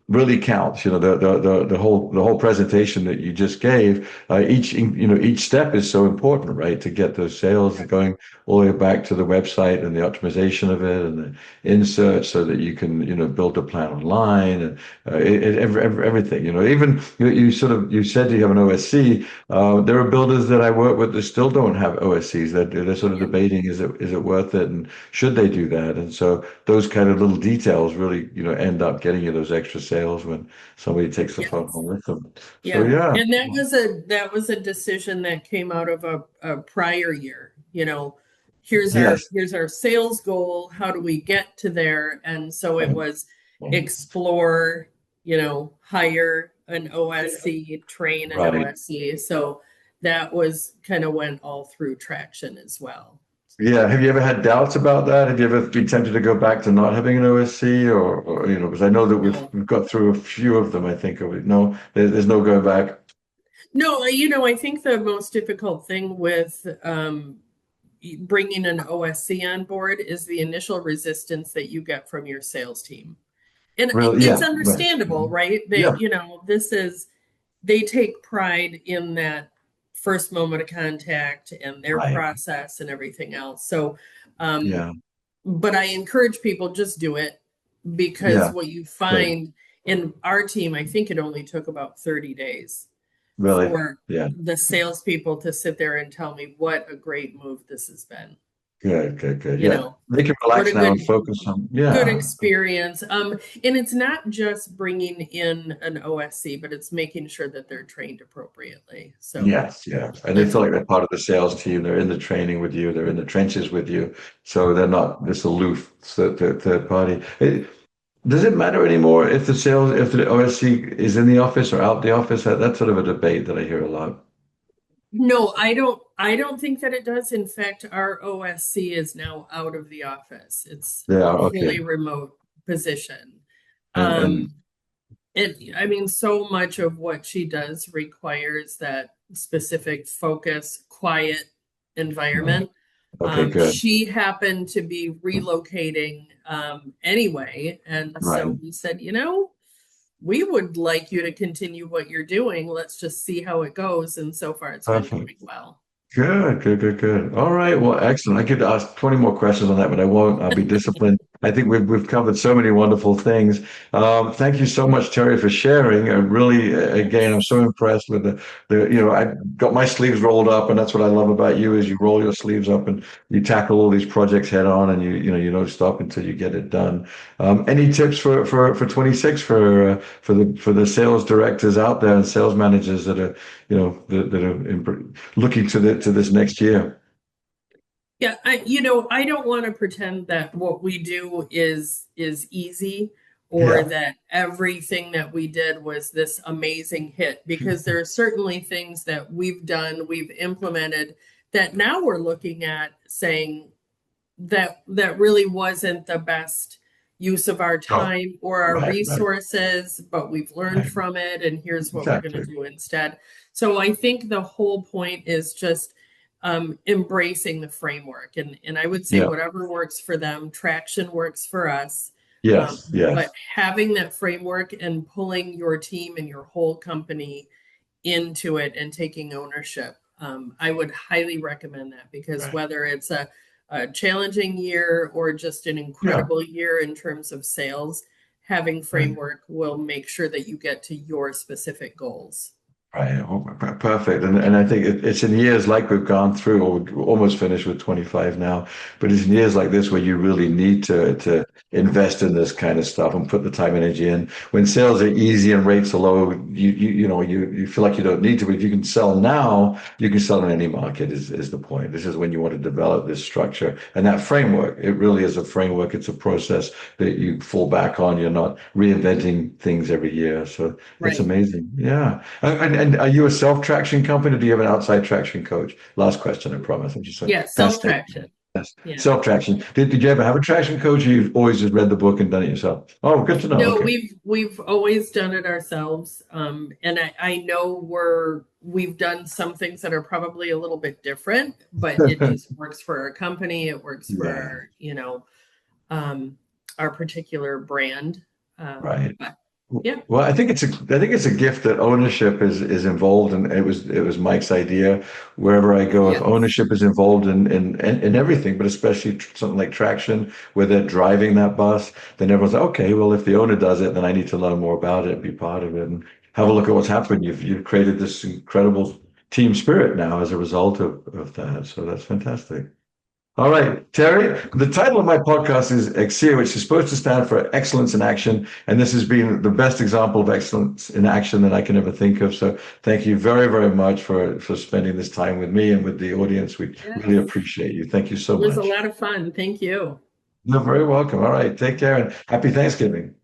really counts. You know, the whole presentation that you just gave, each step is so important, right? To get those sales going all the way back to the website and the optimization of it and the insert so that you can, build a plan online and everything, even you said you have an OSC. There are builders that I work with that still don't have OSCs. They're sort of Yeah. debating, is it worth it? And should they do that? And so those kind of little details really, end up getting you those extra sales when somebody takes the phone Yes. home with them. So Yeah. yeah. And that was a decision that came out of a prior year. Here's our Yes. here's our sales goal. How do we get to there? And so it Right. was explore, hire an OSC, train an Right. OSC. So that was kind of went all through traction as well. Yeah. Have you ever had doubts about that? Have you ever been tempted to go back to not having an OSC or because I know that we've No. we've got through a few of them, I think. No, there's no going back. No, I think the most difficult thing with bringing an OSC on board is the initial resistance that you get from your sales team. And Really? it's Yeah. Right. understandable, Mhm. right? Yeah. They take pride in that first moment of contact and their Right. process and everything else. So, um, Yeah. but I encourage people just do it because Yeah. what you Good. find in our team, I think it only took about 30 days Really? for Yeah. the salespeople to sit there and tell me what a great move this has been. Good. Good. Good. You Yeah. know, They can what a relax now and good focus on. good Yeah. experience. And it's not just bringing in an OSC, but it's making sure that they're trained appropriately. So Yes, yeah. And they that's feel like what. they're part of the sales team. They're in the training with you. They're in the trenches with you. So they're not this aloof third party. Does it matter anymore if the OSC is in the office or out the office? That's sort of a debate that I hear a lot. No, I don't think that it does. In fact, our OSC is now out of the office. It's Yeah, a okay. fully remote position. And Um, I mean, so much of what she does requires that specific focus, quiet environment. okay, good. She happened to be relocating anyway. And Right. so we said, we would like you to continue what you're doing. Let's just see how it goes. And so far, it's been Perfect. going well. Good, good, good, good. All right. Well, excellent. I could ask 20 more questions on that, but I won't. I'll be disciplined. I think we've covered so many wonderful things. Thank you so much, Terry, for sharing. Really, again, I'm so Yes. impressed with I got my sleeves rolled up, and that's what I love about you is you roll your sleeves up and you tackle all these projects head on, and you don't stop until you get it done. Any tips for 26 for the sales directors out there and sales managers that are looking to this next year. Yeah, I don't want to pretend that what we do is easy or Yeah. that everything that we did was this amazing hit because there are certainly things that we've done, we've implemented that now we're looking at saying that really wasn't the best use of our Oh, time or our right, resources, but we've learned right. from it, and here's what we're going to Exactly. do instead. So I think the whole point is just embracing the framework. And I would say Yeah. whatever works for them, traction works for us. Yes, But yes. having that framework and pulling your team and your whole company into it and taking ownership, I would highly recommend that because Right. whether it's a challenging year or just an Yeah. incredible year in terms of sales, having Right. framework will make sure that you get to your specific goals. Right. Oh, perfect. And I think it's in years like we've gone through, or we're almost finished with 25 now, but it's in years like this where you really need to invest in this kind of stuff and put the time and energy in. When sales are easy and rates are low, you feel like you don't need to, but if you can sell now, you can sell in any market is the point. This is when you want to develop this structure and that framework. It really is a framework. It's a process that you fall back on. You're not reinventing things every year. So that's Right. amazing. Yeah. And are you a self-traction company or do you have an outside traction coach? Last question, I promise. I'm just Yeah, fascinated. self-traction. Yes. Yeah. Self-traction. Did you ever have a traction coach or you've always just read the book and done it yourself? Oh, good to know. No, Okay. we've always done it ourselves. And I know we've done some things that are probably a little bit different, but it just works for our company. It works for Yeah. our, um, our particular brand. Right. But yeah, Well, I think it's a gift that ownership is involved, and it was Mike's idea. Wherever I go, if yes, ownership is involved in everything, but especially something like traction, where they're driving that bus, then everyone's like, okay, well, if the owner does it, then I need to learn more about it and be part of it and have a look at what's happened. You've created this incredible team spirit now as a result of that. So that's fantastic. All right, Terry, the title of my podcast is EXCIA, which is supposed to stand for Excellence in Action. And this has been the best example of excellence in action that I can ever think of. So thank you very, very much for spending this time with me and with the audience. We really yes. appreciate you. Thank you so It was a much. lot of fun. Thank you. You're very welcome. All right, take care and happy Thanksgiving.